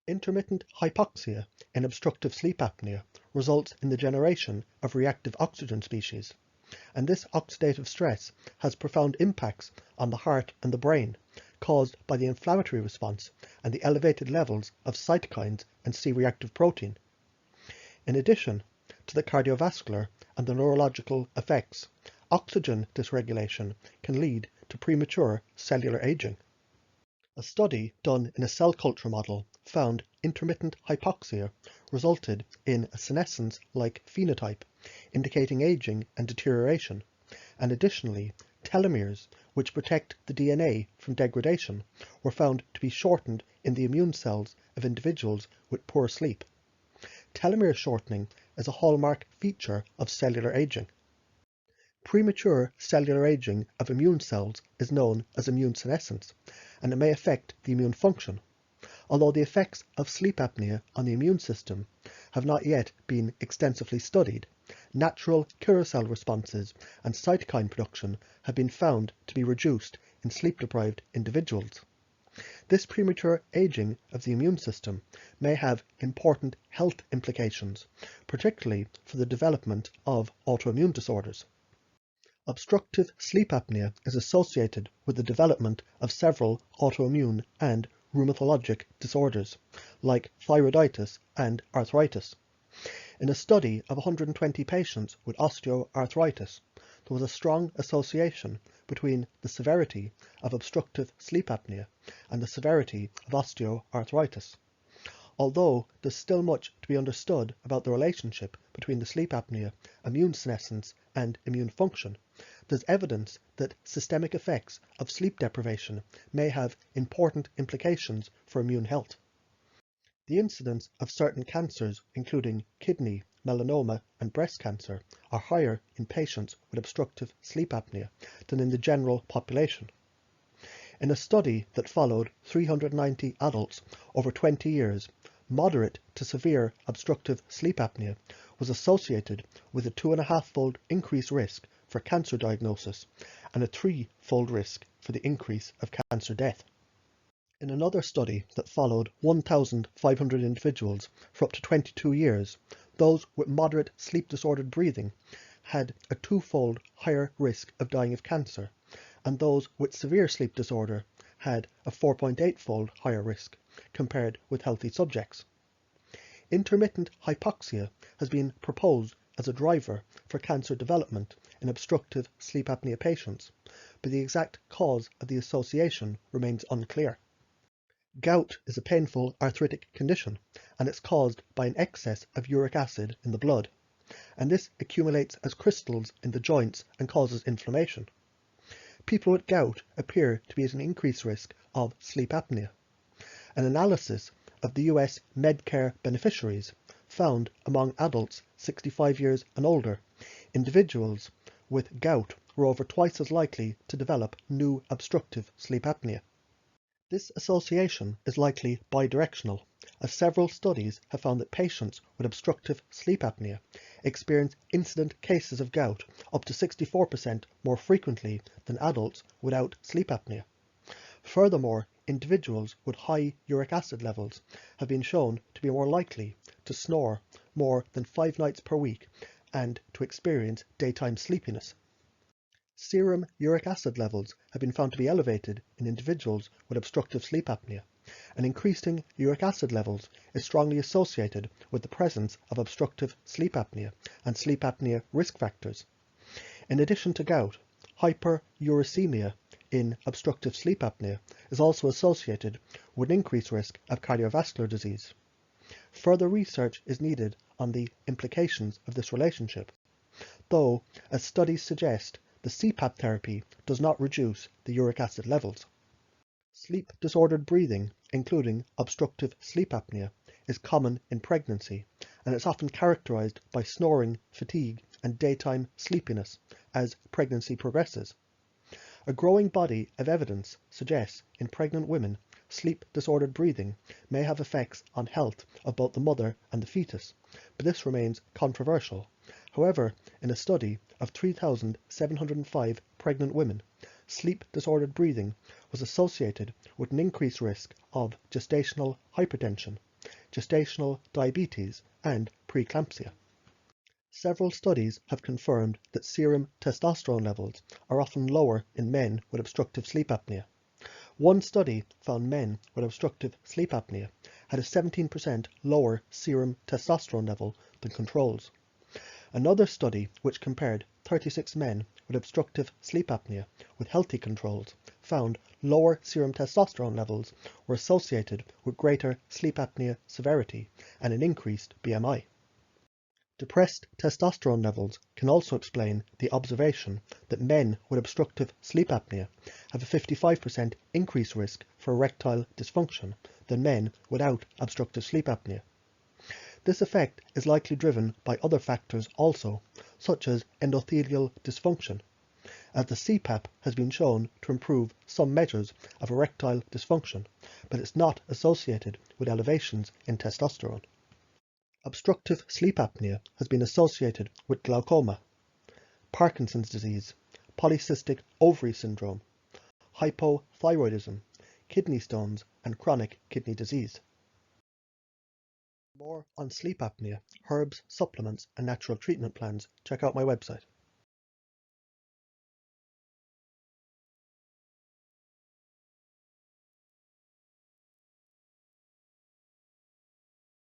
Intermittent hypoxia in obstructive sleep apnea results in the generation of reactive oxygen species, and this oxidative stress has profound impacts on the heart and the brain, caused by the inflammatory response and the elevated levels of cytokines and C-reactive protein. In addition to the cardiovascular and the neurological effects, oxygen dysregulation can lead to premature cellular aging. A study done in a cell culture model found intermittent hypoxia resulted in a senescence-like phenotype, indicating aging and deterioration, and additionally, telomeres, which protect the DNA from degradation, were found to be shortened in the immune cells of individuals with poor sleep. Telomere shortening is a hallmark feature of cellular aging. Premature cellular aging of immune cells is known as immune senescence, and it may affect the immune function. Although the effects of sleep apnea on the immune system have not yet been extensively studied, natural killer cell responses and cytokine production have been found to be reduced in sleep-deprived individuals. This premature aging of the immune system may have important health implications, particularly for the development of autoimmune disorders. Obstructive sleep apnea is associated with the development of several autoimmune and rheumatologic disorders, like thyroiditis and arthritis. In a study of 120 patients with osteoarthritis, there was a strong association between the severity of obstructive sleep apnea and the severity of osteoarthritis. Although there's still much to be understood about the relationship between the sleep apnea, immune senescence, and immune function, there's evidence that systemic effects of sleep deprivation may have important implications for immune health. The incidence of certain cancers, including kidney, melanoma, and breast cancer, are higher in patients with obstructive sleep apnea than in the general population. In a study that followed 390 adults over 20 years, moderate to severe obstructive sleep apnea was associated with a 2.5-fold increased risk for cancer diagnosis and a 3-fold risk for the increase of cancer death. In another study that followed 1,500 individuals for up to 22 years, those with moderate sleep-disordered breathing had a 2-fold higher risk of dying of cancer, and those with severe sleep disorder had a 4.8-fold higher risk compared with healthy subjects. Intermittent hypoxia has been proposed as a driver for cancer development in obstructive sleep apnea patients, but the exact cause of the association remains unclear. Gout is a painful arthritic condition, and it's caused by an excess of uric acid in the blood, and this accumulates as crystals in the joints and causes inflammation. People with gout appear to be at an increased risk of sleep apnea. An analysis of the US Medicare beneficiaries found among adults 65 years and older, individuals with gout were over twice as likely to develop new obstructive sleep apnea. This association is likely bidirectional, as several studies have found that patients with obstructive sleep apnea experience incident cases of gout up to 64% more frequently than adults without sleep apnea. Furthermore, individuals with high uric acid levels have been shown to be more likely to snore more than 5 nights per week and to experience daytime sleepiness. Serum uric acid levels have been found to be elevated in individuals with obstructive sleep apnea, and increasing uric acid levels is strongly associated with the presence of obstructive sleep apnea and sleep apnea risk factors. In addition to gout, hyperuricemia in obstructive sleep apnea is also associated with an increased risk of cardiovascular disease. Further research is needed on the implications of this relationship, though, as studies suggest, the CPAP therapy does not reduce the uric acid levels. Sleep-disordered breathing, including obstructive sleep apnea, is common in pregnancy, and it's often characterized by snoring, fatigue, and daytime sleepiness as pregnancy progresses. A growing body of evidence suggests in pregnant women sleep-disordered breathing may have effects on health of both the mother and the fetus, but this remains controversial. However, in a study of 3,705 pregnant women, sleep-disordered breathing was associated with an increased risk of gestational hypertension, gestational diabetes, and preeclampsia. Several studies have confirmed that serum testosterone levels are often lower in men with obstructive sleep apnea. One study found men with obstructive sleep apnea had a 17% lower serum testosterone level than controls. Another study, which compared 36 men with obstructive sleep apnea with healthy controls, found lower serum testosterone levels were associated with greater sleep apnea severity and an increased BMI. Depressed testosterone levels can also explain the observation that men with obstructive sleep apnea have a 55% increased risk for erectile dysfunction than men without obstructive sleep apnea. This effect is likely driven by other factors also, such as endothelial dysfunction, as the CPAP has been shown to improve some measures of erectile dysfunction, but it's not associated with elevations in testosterone. Obstructive sleep apnea has been associated with glaucoma, Parkinson's disease, polycystic ovary syndrome, hypothyroidism, kidney stones, and chronic kidney disease. For more on sleep apnea, herbs, supplements, and natural treatment plans, check out my website.